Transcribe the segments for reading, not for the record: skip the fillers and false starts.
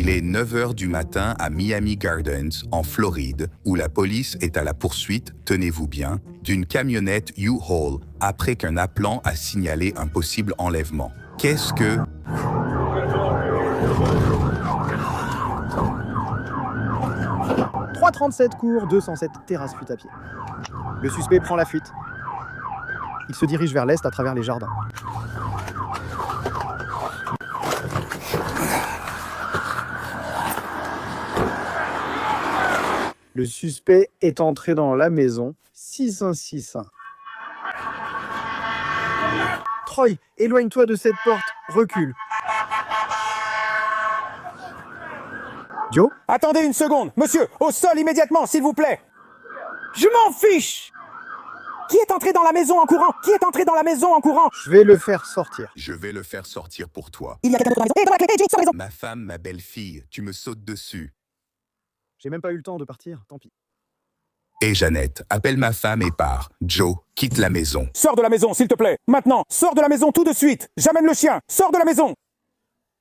Il est 9 heures du matin à Miami Gardens, en Floride, où la police est à la poursuite, tenez-vous bien, d'une camionnette U-Haul après qu'un appelant a signalé un possible enlèvement. Qu'est-ce que... « 337 cours, 207 terrasse fuite à pied. Le suspect prend la fuite. Il se dirige vers l'est à travers les jardins. Le suspect est entré dans la maison 6161. Troy, éloigne-toi de cette porte. Recule. Joe? Attendez une seconde. Monsieur, au sol immédiatement, s'il vous plaît. Je m'en fiche. Qui est entré dans la maison en courant? Qui est entré dans la maison en courant? Je vais le faire sortir. Je vais le faire sortir pour toi. Il y a quelqu'un d'autre dans la maison. Et dans la clé, Jake, sur la maison. Ma femme, ma belle-fille, tu me sautes dessus. J'ai même pas eu le temps de partir, tant pis. Et Jeannette, appelle ma femme et pars. Joe, quitte la maison. Sors de la maison, s'il te plaît. Maintenant, sors de la maison tout de suite. J'amène le chien. Sors de la maison.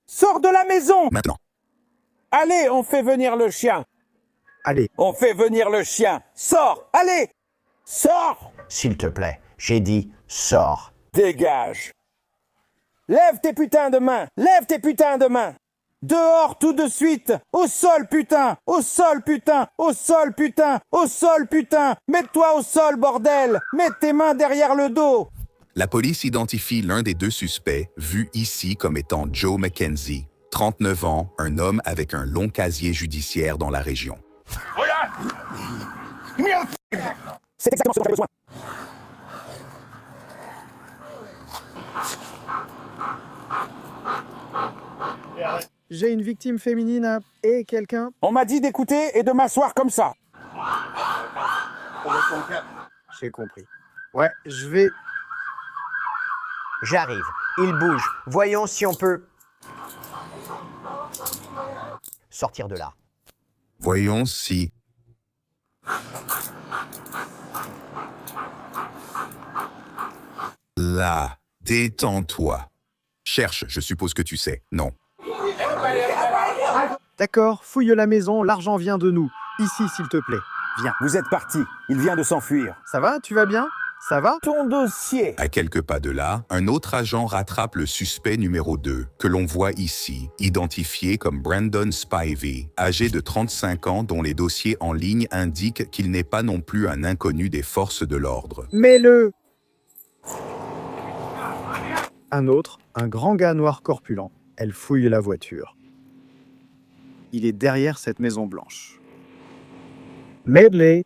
Sors de la maison. Maintenant. Allez, on fait venir le chien. Allez. On fait venir le chien. Sors. Allez. Sors. S'il te plaît, j'ai dit sors. Dégage. Lève tes putains de mains. Lève tes putains de mains. Dehors tout de suite. Au sol, putain. Au sol, putain. Au sol, putain. Au sol, putain. Mets-toi au sol, bordel. Mets tes mains derrière le dos. La police identifie l'un des deux suspects, vu ici comme étant Joe McKenzie, 39 ans, un homme avec un long casier judiciaire dans la région. C'est exactement ce dont j'ai besoin. J'ai une victime féminine et quelqu'un... On m'a dit d'écouter et de m'asseoir comme ça. J'ai compris. Ouais, je vais... J'arrive. Il bouge. Voyons si on peut... sortir de là. Voyons si... Là, détends-toi. Cherche, je suppose que tu sais. Non. D'accord, fouille la maison, l'argent vient de nous. Ici, s'il te plaît. Viens. Vous êtes parti. Il vient de s'enfuir. Ça va? Tu vas bien? Ça va? Ton dossier. À quelques pas de là, un autre agent rattrape le suspect numéro 2, que l'on voit ici, identifié comme Brandon Spivey, âgé de 35 ans dont les dossiers en ligne indiquent qu'il n'est pas non plus un inconnu des forces de l'ordre. Mets-le! Un autre, un grand gars noir corpulent. Elle fouille la voiture. Il est derrière cette maison blanche. Medley!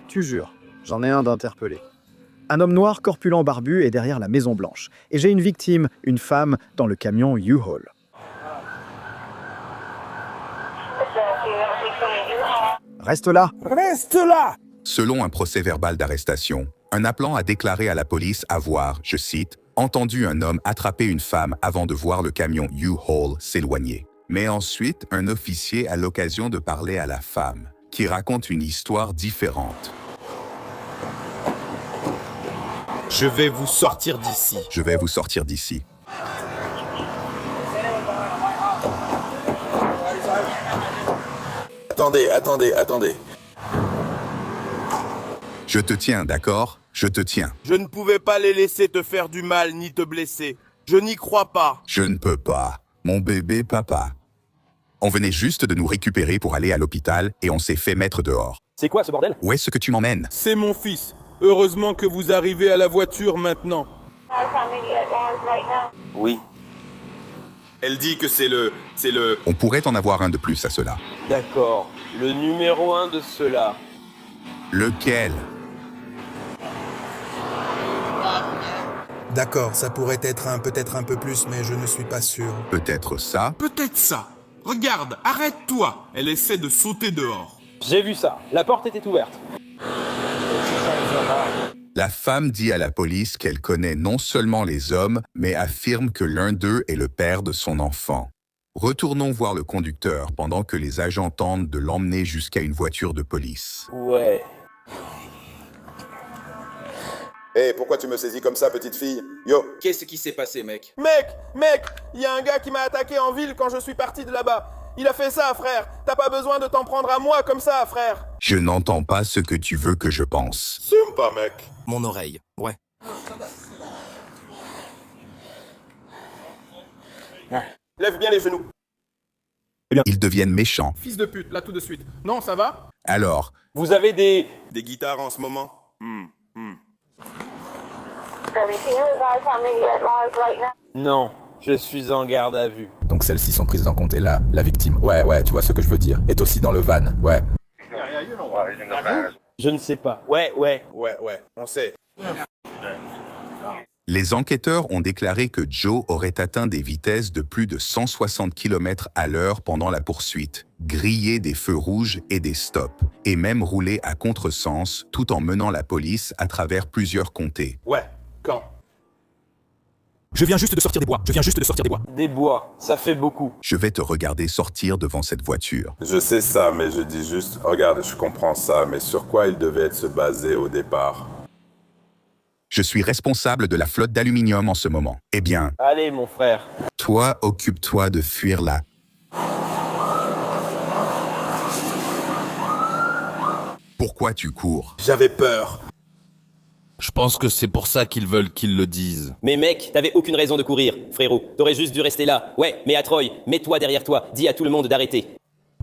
Tu jures, j'en ai un d'interpellé. Un homme noir corpulent barbu est derrière la maison blanche. Et j'ai une victime, une femme, dans le camion U-Haul. Reste là! Reste là. Selon un procès-verbal d'arrestation, un appelant a déclaré à la police avoir, je cite, « entendu un homme attraper une femme avant de voir le camion U-Haul s'éloigner ». Mais ensuite, un officier a l'occasion de parler à la femme, qui raconte une histoire différente. Je vais vous sortir d'ici. Je vais vous sortir d'ici. Attendez. Je te tiens, d'accord? Je te tiens. Je ne pouvais pas les laisser te faire du mal ni te blesser. Je n'y crois pas. Je ne peux pas. Mon bébé papa. On venait juste de nous récupérer pour aller à l'hôpital et on s'est fait mettre dehors. C'est quoi ce bordel? Où est-ce que tu m'emmènes? C'est mon fils. Heureusement que vous arrivez à la voiture maintenant. Oui. Elle dit que c'est le... On pourrait en avoir un de plus à cela. D'accord. Le numéro 1 de ceux-là. Lequel? D'accord, ça pourrait être peut-être un peu plus, mais je ne suis pas sûr. Peut-être ça? Peut-être ça. Regarde, arrête-toi. Elle essaie de sauter dehors. J'ai vu ça. La porte était ouverte. La femme dit à la police qu'elle connaît non seulement les hommes, mais affirme que l'un d'eux est le père de son enfant. Retournons voir le conducteur pendant que les agents tentent de l'emmener jusqu'à une voiture de police. Ouais. Hé, pourquoi tu me saisis comme ça, petite fille? Yo! Qu'est-ce qui s'est passé, mec? Mec, il y a un gars qui m'a attaqué en ville quand je suis parti de là-bas. Il a fait ça, frère. T'as pas besoin de t'en prendre à moi comme ça, frère. Je n'entends pas ce que tu veux que je pense. Sume pas, mec! Mon oreille, ouais. Lève bien les genoux. Ils deviennent méchants. Fils de pute, là tout de suite. Non, ça va? Alors, Vous avez des... Des guitares en ce moment? Non, je suis en garde à vue. Donc celles-ci sont prises en compte et là, la victime, ouais, tu vois ce que je veux dire, est aussi dans le van, ouais. Je ne sais pas. Ouais. Ouais, on sait. les enquêteurs ont déclaré que Joe aurait atteint des vitesses de plus de 160 km à l'heure pendant la poursuite, grillé des feux rouges et des stops, et même roulé à contresens tout en menant la police à travers plusieurs comtés. Ouais, quand? Je viens juste de sortir des bois, Des bois, ça fait beaucoup. Je vais te regarder sortir devant cette voiture. Je sais ça, mais je dis juste, regarde, je comprends ça, mais sur quoi il devait se baser au départ? Je suis responsable de la flotte d'aluminium en ce moment. Eh bien, Allez, mon frère. toi, occupe-toi de fuir là. Pourquoi tu cours? J'avais peur. Je pense que c'est pour ça qu'ils veulent qu'ils le disent. Mais mec, t'avais aucune raison de courir, frérot. T'aurais juste dû rester là. Ouais, mais à Troy, mets-toi derrière toi. Dis à tout le monde d'arrêter.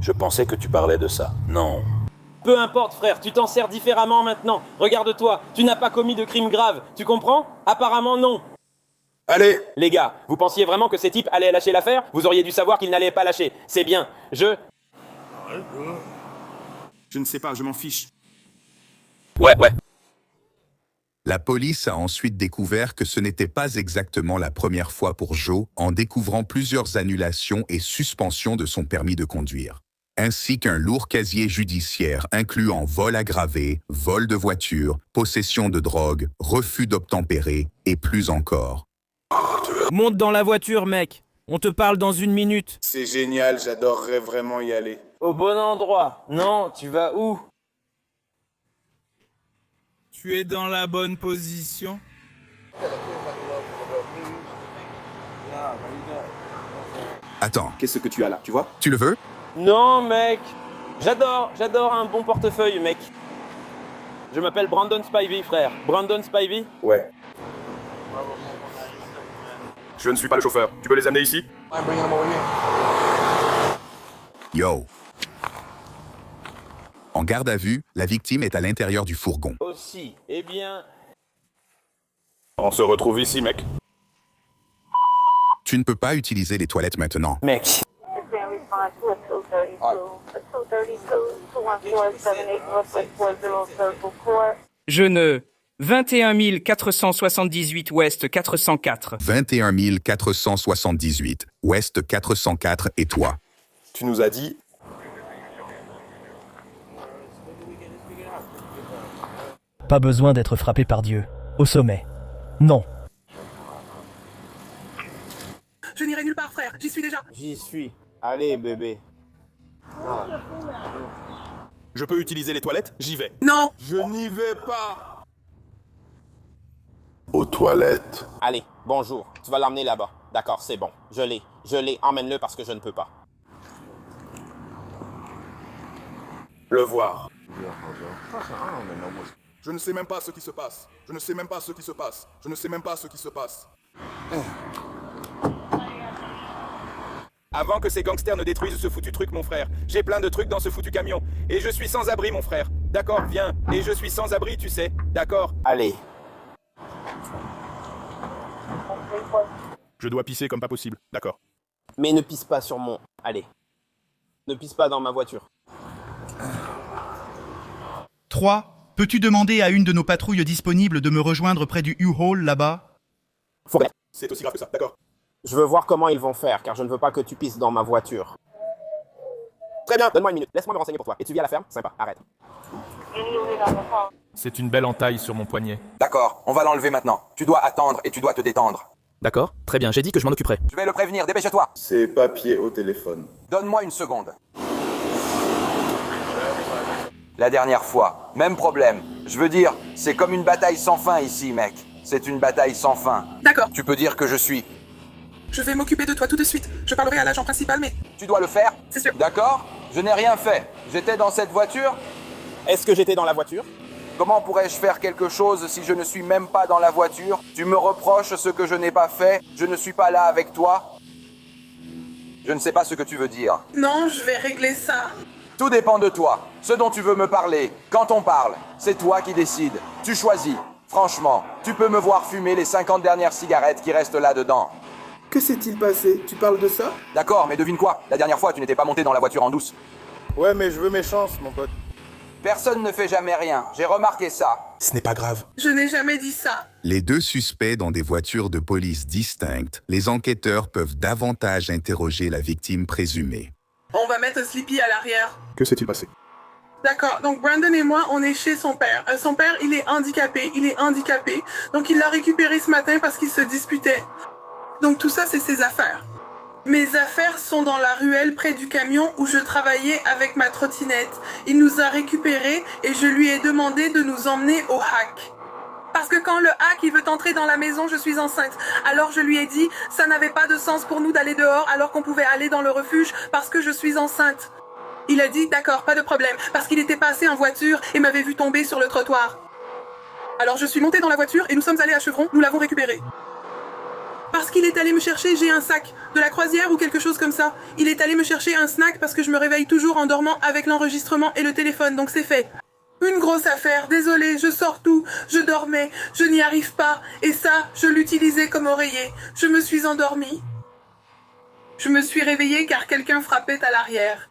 Je pensais que tu parlais de ça. Non. Peu importe, frère, tu t'en sers différemment maintenant. Regarde-toi, tu n'as pas commis de crime grave. Tu comprends? Apparemment non. Allez! Les gars, vous pensiez vraiment que ces types allaient lâcher l'affaire? Vous auriez dû savoir qu'ils n'allaient pas lâcher. C'est bien. Je ne sais pas, je m'en fiche. Ouais. La police a ensuite découvert que ce n'était pas exactement la première fois pour Joe en découvrant plusieurs annulations et suspensions de son permis de conduire, ainsi qu'un lourd casier judiciaire incluant vol aggravé, vol de voiture, possession de drogue, refus d'obtempérer et plus encore. Monte dans la voiture, mec. On te parle dans 1 minute. C'est génial, j'adorerais vraiment y aller. Au bon endroit. Non, tu vas où? Tu es dans la bonne position? Attends, Qu'est-ce que tu as là, tu vois? tu le veux? Non, mec. J'adore un bon portefeuille, mec. Je m'appelle Brandon Spivey, frère. Brandon Spivey? Ouais. Je ne suis pas le chauffeur. Tu peux les amener ici? Yo. En garde à vue, la victime est à l'intérieur du fourgon. Aussi. Eh bien... On se retrouve ici, mec. Tu ne peux pas utiliser les toilettes maintenant. Mec. Je ne... 21 478 Ouest 404. 21 478, Ouest 404 et toi. Tu nous as dit... Pas besoin d'être frappé par Dieu. Au sommet. Non. Je n'irai nulle part, frère, j'y suis déjà. J'y suis. Allez, bébé. Je peux utiliser les toilettes? J'y vais. Non! Je n'y vais pas. Aux toilettes. Allez, bonjour. Tu vas l'emmener là-bas. D'accord, c'est bon. Je l'ai. Emmène-le parce que je ne peux pas. Le voir. Je ne sais même pas ce qui se passe. Je ne sais même pas ce qui se passe. Je ne sais même pas ce qui se passe. Avant que ces gangsters ne détruisent ce foutu truc, mon frère, j'ai plein de trucs dans ce foutu camion. Et je suis sans abri, mon frère. D'accord, viens. Et je suis sans abri, tu sais. D'accord? Allez. Je dois pisser comme pas possible. D'accord. Mais ne pisse pas sur mon... Allez. Ne pisse pas dans ma voiture. 3. Peux-tu demander à une de nos patrouilles disponibles de me rejoindre près du U-Haul là-bas? C'est aussi grave que ça, d'accord. Je veux voir comment ils vont faire, car je ne veux pas que tu pisses dans ma voiture. Très bien, donne-moi 1 minute. Laisse-moi me renseigner pour toi. Et tu vis à la ferme? Sympa, arrête. C'est une belle entaille sur mon poignet. D'accord, on va l'enlever maintenant. Tu dois attendre et tu dois te détendre. D'accord, très bien, j'ai dit que je m'en occuperai. Je vais le prévenir, dépêche-toi. C'est papier au téléphone. Donne-moi 1 seconde. La dernière fois, même problème. Je veux dire, c'est comme une bataille sans fin ici, mec. C'est une bataille sans fin. D'accord. Tu peux dire que je suis... Je vais m'occuper de toi tout de suite. Je parlerai à l'agent principal, mais... Tu dois le faire? C'est sûr. D'accord? Je n'ai rien fait. J'étais dans cette voiture? Est-ce que j'étais dans la voiture? Comment pourrais-je faire quelque chose si je ne suis même pas dans la voiture? Tu me reproches ce que je n'ai pas fait? Je ne suis pas là avec toi? Je ne sais pas ce que tu veux dire. Non, je vais régler ça. Tout dépend de toi. Ce dont tu veux me parler, quand on parle, c'est toi qui décides. Tu choisis. Franchement, tu peux me voir fumer les 50 dernières cigarettes qui restent là-dedans. Que s'est-il passé? Tu parles de ça? D'accord, mais devine quoi? La dernière fois, tu n'étais pas monté dans la voiture en douce. Ouais, mais je veux mes chances, mon pote. Personne ne fait jamais rien. J'ai remarqué ça. Ce n'est pas grave. Je n'ai jamais dit ça. Les deux suspects dans des voitures de police distinctes, les enquêteurs peuvent davantage interroger la victime présumée. On va mettre Sleepy à l'arrière. Que s'est-il passé? D'accord, donc Brandon et moi, on est chez son père. Son père, il est handicapé. Donc il l'a récupéré ce matin parce qu'il se disputait. Donc tout ça, c'est ses affaires. Mes affaires sont dans la ruelle près du camion où je travaillais avec ma trottinette. Il nous a récupérés et je lui ai demandé de nous emmener au hack. Parce que quand le hack, il veut entrer dans la maison, je suis enceinte. Alors je lui ai dit, ça n'avait pas de sens pour nous d'aller dehors alors qu'on pouvait aller dans le refuge parce que je suis enceinte. Il a dit, d'accord, pas de problème, parce qu'il était passé en voiture et m'avait vu tomber sur le trottoir. Alors je suis montée dans la voiture et nous sommes allés à Chevron, nous l'avons récupéré. Parce qu'il est allé me chercher, j'ai un sac, de la croisière ou quelque chose comme ça. Il est allé me chercher un snack parce que je me réveille toujours en dormant avec l'enregistrement et le téléphone, donc c'est fait. Une grosse affaire, désolée, je sors tout, je dormais, je n'y arrive pas, et ça, je l'utilisais comme oreiller. Je me suis endormie. Je me suis réveillée car quelqu'un frappait à l'arrière.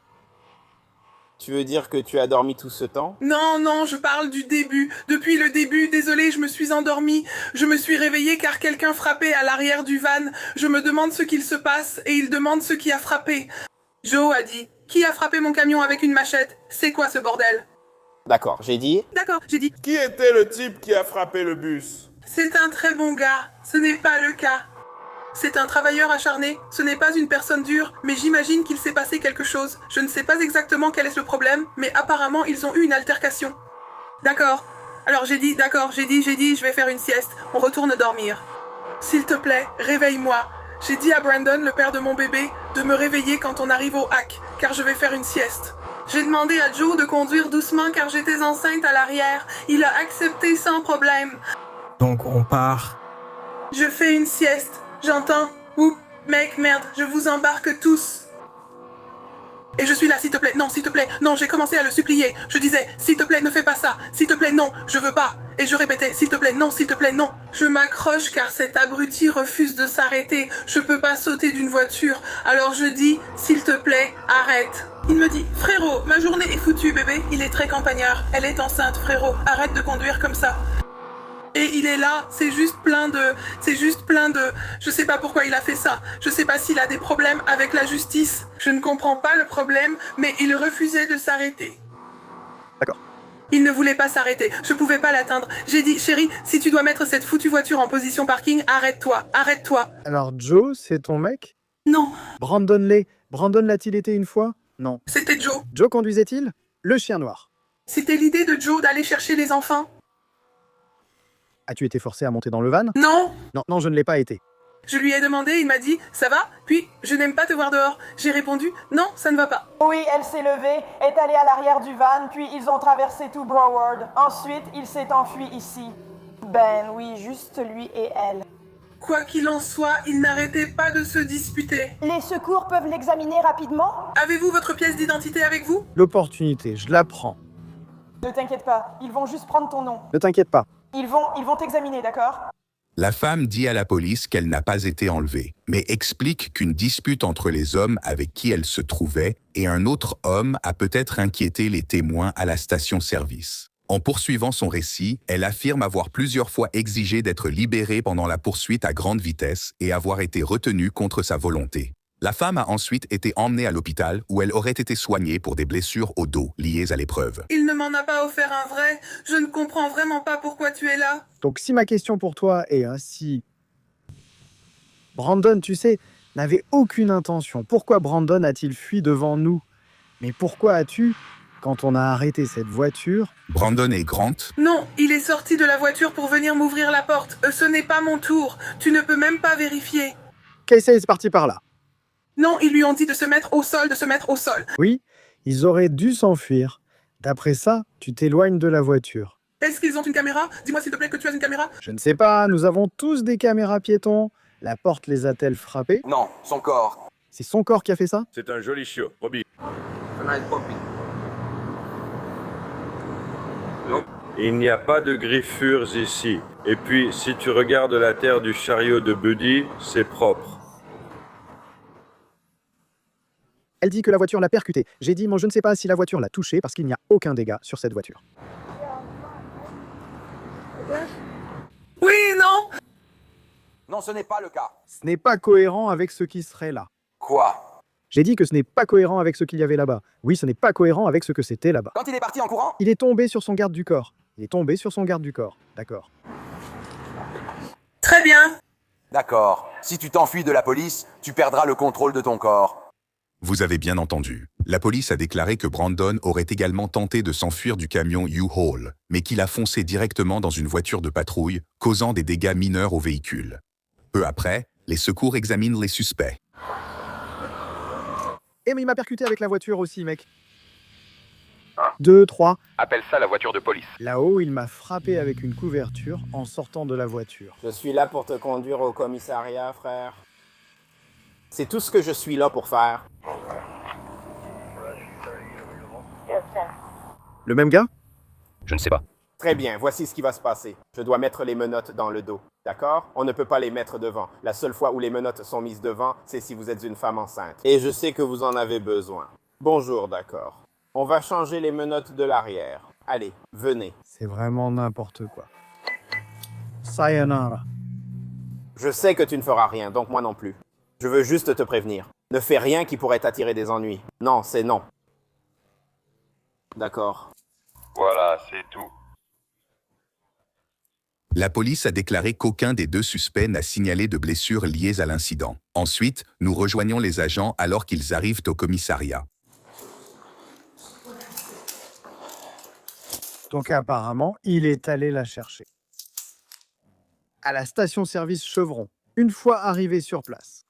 Tu veux dire que tu as dormi tout ce temps? Non, je parle du début. Depuis le début, désolée, je me suis endormie. Je me suis réveillée car quelqu'un frappait à l'arrière du van. Je me demande ce qu'il se passe et il demande ce qui a frappé. Joe a dit, qui a frappé mon camion avec une machette? C'est quoi ce bordel? D'accord, j'ai dit... D'accord, j'ai dit. Qui était le type qui a frappé le bus? C'est un très bon gars. Ce n'est pas le cas. C'est un travailleur acharné, ce n'est pas une personne dure, mais j'imagine qu'il s'est passé quelque chose. Je ne sais pas exactement quel est le problème, mais apparemment ils ont eu une altercation. D'accord. Alors j'ai dit, je vais faire une sieste. On retourne dormir. S'il te plaît, réveille-moi. J'ai dit à Brandon, le père de mon bébé, de me réveiller quand on arrive au hack, car je vais faire une sieste. J'ai demandé à Joe de conduire doucement car j'étais enceinte à l'arrière. Il a accepté sans problème. Donc on part. Je fais une sieste. J'entends. Oups, mec, merde, je vous embarque tous. Et je suis là, s'il te plaît, non, s'il te plaît, non, j'ai commencé à le supplier. Je disais, s'il te plaît, ne fais pas ça, s'il te plaît, non, je veux pas. Et je répétais, s'il te plaît, non, s'il te plaît, non. Je m'accroche car cet abruti refuse de s'arrêter. Je peux pas sauter d'une voiture. Alors je dis, s'il te plaît, arrête. Il me dit, frérot, ma journée est foutue, bébé. Il est très campagnard. Elle est enceinte, frérot. Arrête de conduire comme ça. Et il est là, c'est juste plein de... Je sais pas pourquoi il a fait ça. Je sais pas s'il a des problèmes avec la justice. Je ne comprends pas le problème, mais il refusait de s'arrêter. D'accord. Il ne voulait pas s'arrêter. Je pouvais pas l'atteindre. J'ai dit, chérie, si tu dois mettre cette foutue voiture en position parking, arrête-toi, arrête-toi. Alors Joe, c'est ton mec? Non. Brandon l'a-t-il été une fois? Non. C'était Joe. Joe conduisait-il? Le chien noir. C'était l'idée de Joe d'aller chercher les enfants. As-tu été forcé à monter dans le van? Non. Non, je ne l'ai pas été. Je lui ai demandé, il m'a dit, ça va? Puis, je n'aime pas te voir dehors. J'ai répondu, non, ça ne va pas. Oui, elle s'est levée, est allée à l'arrière du van, puis ils ont traversé tout Broward. Ensuite, il s'est enfui ici. Ben oui, juste lui et elle. Quoi qu'il en soit, ils n'arrêtaient pas de se disputer. Les secours peuvent l'examiner rapidement? Avez-vous votre pièce d'identité avec vous? L'opportunité, je la prends. Ne t'inquiète pas, ils vont juste prendre ton nom. Ne t'inquiète pas. Ils vont t'examiner, d'accord? La femme dit à la police qu'elle n'a pas été enlevée, mais explique qu'une dispute entre les hommes avec qui elle se trouvait et un autre homme a peut-être inquiété les témoins à la station-service. En poursuivant son récit, elle affirme avoir plusieurs fois exigé d'être libérée pendant la poursuite à grande vitesse et avoir été retenue contre sa volonté. La femme a ensuite été emmenée à l'hôpital où elle aurait été soignée pour des blessures au dos liées à l'épreuve. Il ne m'en a pas offert un vrai. Je ne comprends vraiment pas pourquoi tu es là. Donc si ma question pour toi est ainsi... Brandon, tu sais, n'avait aucune intention. Pourquoi Brandon a-t-il fui devant nous? Mais pourquoi as-tu... Quand on a arrêté cette voiture, Brandon et Grant, Non, il est sorti de la voiture pour venir m'ouvrir la porte. Ce n'est pas mon tour. Tu ne peux même pas vérifier. Casey est parti par là. Non, ils lui ont dit de se mettre au sol, de se mettre au sol. Oui, ils auraient dû s'enfuir. D'après ça, tu t'éloignes de la voiture. Est-ce qu'ils ont une caméra? Dis-moi s'il te plaît que tu as une caméra. Je ne sais pas, nous avons tous des caméras piétons. La porte les a-t-elle frappés? Non, son corps. C'est son corps qui a fait ça? C'est un joli chiot, Robbie. Il n'y a pas de griffures ici. Et puis, si tu regardes la terre du chariot de Buddy, c'est propre. Elle dit que la voiture l'a percuté. J'ai dit, moi je ne sais pas si la voiture l'a touché parce qu'il n'y a aucun dégât sur cette voiture. Oui, non. Non, ce n'est pas le cas. Ce n'est pas cohérent avec ce qui serait là. Quoi? J'ai dit que ce n'est pas cohérent avec ce qu'il y avait là-bas. Oui, ce n'est pas cohérent avec ce que c'était là-bas. Quand il est parti en courant? Il est tombé sur son garde du corps. Il est tombé sur son garde du corps. D'accord. Très bien. D'accord. Si tu t'enfuis de la police, tu perdras le contrôle de ton corps. vous avez bien entendu. La police a déclaré que Brandon aurait également tenté de s'enfuir du camion U-Haul, mais qu'il a foncé directement dans une voiture de patrouille, causant des dégâts mineurs au véhicule. Peu après, les secours examinent les suspects. Eh mais il m'a percuté avec la voiture aussi, mec. 2, 3. Appelle ça la voiture de police. Là-haut, il m'a frappé avec une couverture en sortant de la voiture. Je suis là pour te conduire au commissariat, frère. C'est tout ce que je suis là pour faire. Le même gars? Je ne sais pas. Très bien, voici ce qui va se passer. Je dois mettre les menottes dans le dos, d'accord? On ne peut pas les mettre devant. La seule fois où les menottes sont mises devant, c'est si vous êtes une femme enceinte. Et je sais que vous en avez besoin. Bonjour, d'accord. On va changer les menottes de l'arrière. Allez, venez. C'est vraiment n'importe quoi. Sayonara. Je sais que tu ne feras rien, donc moi non plus. Je veux juste te prévenir. Ne fais rien qui pourrait t'attirer des ennuis. Non, c'est non. D'accord. Voilà, c'est tout. La police a déclaré qu'aucun des deux suspects n'a signalé de blessures liées à l'incident. Ensuite, nous rejoignons les agents alors qu'ils arrivent au commissariat. Donc apparemment, il est allé la chercher. À la station-service Chevron, une fois arrivé sur place.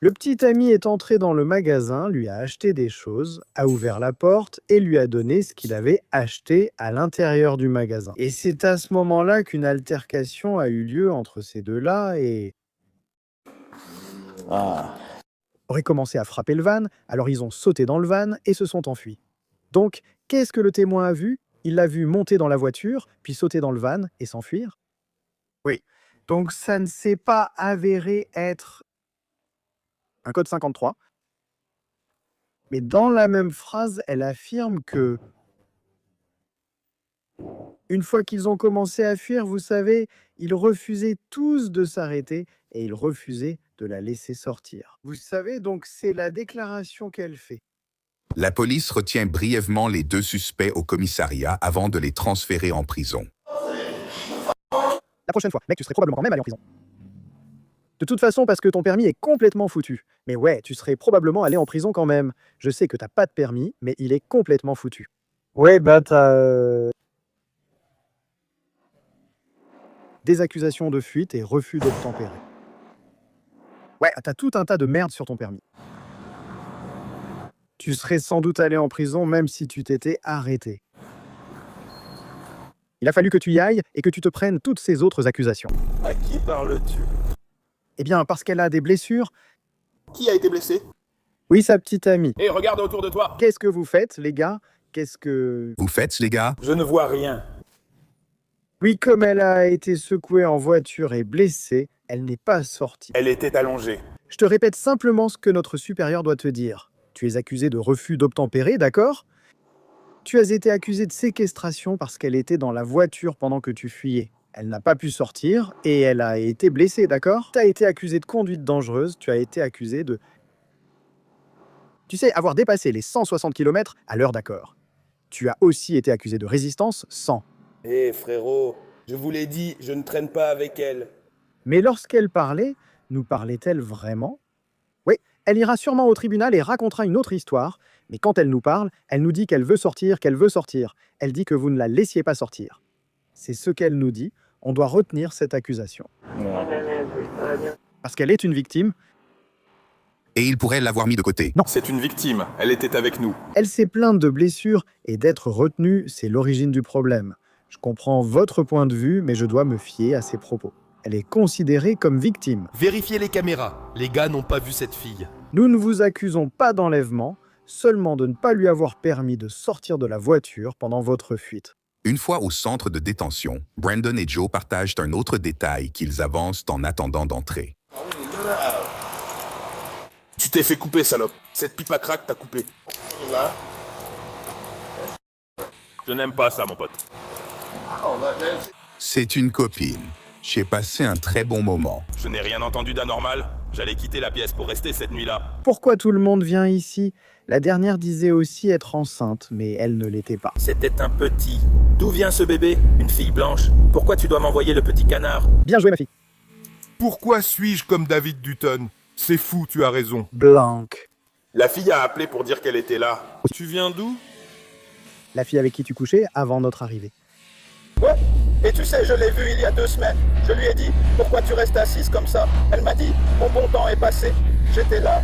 Le petit ami est entré dans le magasin, lui a acheté des choses, a ouvert la porte et lui a donné ce qu'il avait acheté à l'intérieur du magasin. Et c'est à ce moment-là qu'une altercation a eu lieu entre ces deux-là et... aurait commencé à frapper le van, alors ils ont sauté dans le van et se sont enfuis. Donc, qu'est-ce que le témoin a vu? Il l'a vu monter dans la voiture, puis sauter dans le van et s'enfuir? Oui. Donc ça ne s'est pas avéré être un code 53. Mais dans la même phrase, elle affirme que une fois qu'ils ont commencé à fuir, vous savez, ils refusaient tous de s'arrêter et ils refusaient de la laisser sortir. Vous savez, donc c'est la déclaration qu'elle fait. La police retient brièvement les deux suspects au commissariat avant de les transférer en prison. La prochaine fois, mec, tu serais probablement quand même allé en prison. De toute façon, parce que ton permis est complètement foutu. Mais ouais, tu serais probablement allé en prison quand même. Je sais que t'as pas de permis, mais il est complètement foutu. Ouais, bah t'as... des accusations de fuite et refus d'obtempérer. Ouais, t'as tout un tas de merde sur ton permis. Tu serais sans doute allé en prison même si tu t'étais arrêté. Il a fallu que tu y ailles et que tu te prennes toutes ces autres accusations. À qui parles-tu? Eh bien, parce qu'elle a des blessures. Qui a été blessé? Oui, sa petite amie. Hé, regarde autour de toi. Qu'est-ce que vous faites, les gars? Qu'est-ce que... Vous faites, les gars? Je ne vois rien. Oui, comme elle a été secouée en voiture et blessée, elle n'est pas sortie. Elle était allongée. Je te répète simplement ce que notre supérieur doit te dire. Tu es accusé de refus d'obtempérer, d'accord? Tu as été accusé de séquestration parce qu'elle était dans la voiture pendant que tu fuyais. Elle n'a pas pu sortir et elle a été blessée, d'accord? Tu as été accusé de conduite dangereuse, tu as été accusé de... Tu sais, avoir dépassé les 160 km à l'heure, d'accord. Tu as aussi été accusé de résistance sans. Hé, frérot, je vous l'ai dit, je ne traîne pas avec elle. Mais lorsqu'elle parlait, nous parlait-elle vraiment? Oui, Elle ira sûrement au tribunal et racontera une autre histoire, mais quand elle nous parle, elle nous dit qu'elle veut sortir, qu'elle veut sortir. Elle dit que vous ne la laissiez pas sortir. C'est ce qu'elle nous dit. On doit retenir cette accusation. Parce qu'elle est une victime. Et il pourrait l'avoir mis de côté. Non. C'est une victime, elle était avec nous. Elle s'est plainte de blessures et d'être retenue, c'est l'origine du problème. Je comprends votre point de vue, mais je dois me fier à ses propos. Elle est considérée comme victime. Vérifiez les caméras. Les gars n'ont pas vu cette fille. Nous ne vous accusons pas d'enlèvement, seulement de ne pas lui avoir permis de sortir de la voiture pendant votre fuite. Une fois au centre de détention, Brandon et Joe partagent un autre détail qu'ils avancent en attendant d'entrer. Tu t'es fait couper, salope. Cette pipe à crack t'a coupé. Je n'aime pas ça, mon pote. C'est une copine. J'ai passé un très bon moment. Je n'ai rien entendu d'anormal. J'allais quitter la pièce pour rester cette nuit-là. Pourquoi tout le monde vient ici? La dernière disait aussi être enceinte, mais elle ne l'était pas. C'était un petit. D'où vient ce bébé? Une fille blanche? Pourquoi tu dois m'envoyer le petit canard? Bien joué, ma fille. Pourquoi suis-je comme David Dutton? C'est fou, tu as raison. Blanc. La fille a appelé pour dire qu'elle était là. Tu viens d'où? La fille avec qui tu couchais avant notre arrivée. Ouais, et tu sais, je l'ai vue il y a 2 semaines. Je lui ai dit, pourquoi tu restes assise comme ça? Elle m'a dit, mon bon temps est passé. J'étais là.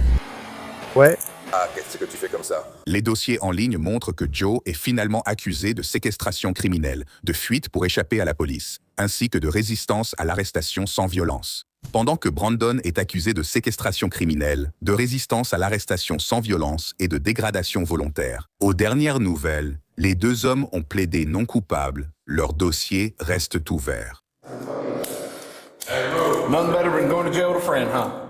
Ouais. Ah, qu'est-ce que tu fais comme ça? Les dossiers en ligne montrent que Joe est finalement accusé de séquestration criminelle, de fuite pour échapper à la police, ainsi que de résistance à l'arrestation sans violence. Pendant que Brandon est accusé de séquestration criminelle, de résistance à l'arrestation sans violence et de dégradation volontaire. Aux dernières nouvelles, les 2 hommes ont plaidé non coupables. Leur dossier reste ouvert. Nothing better than going to jail with a friend, huh?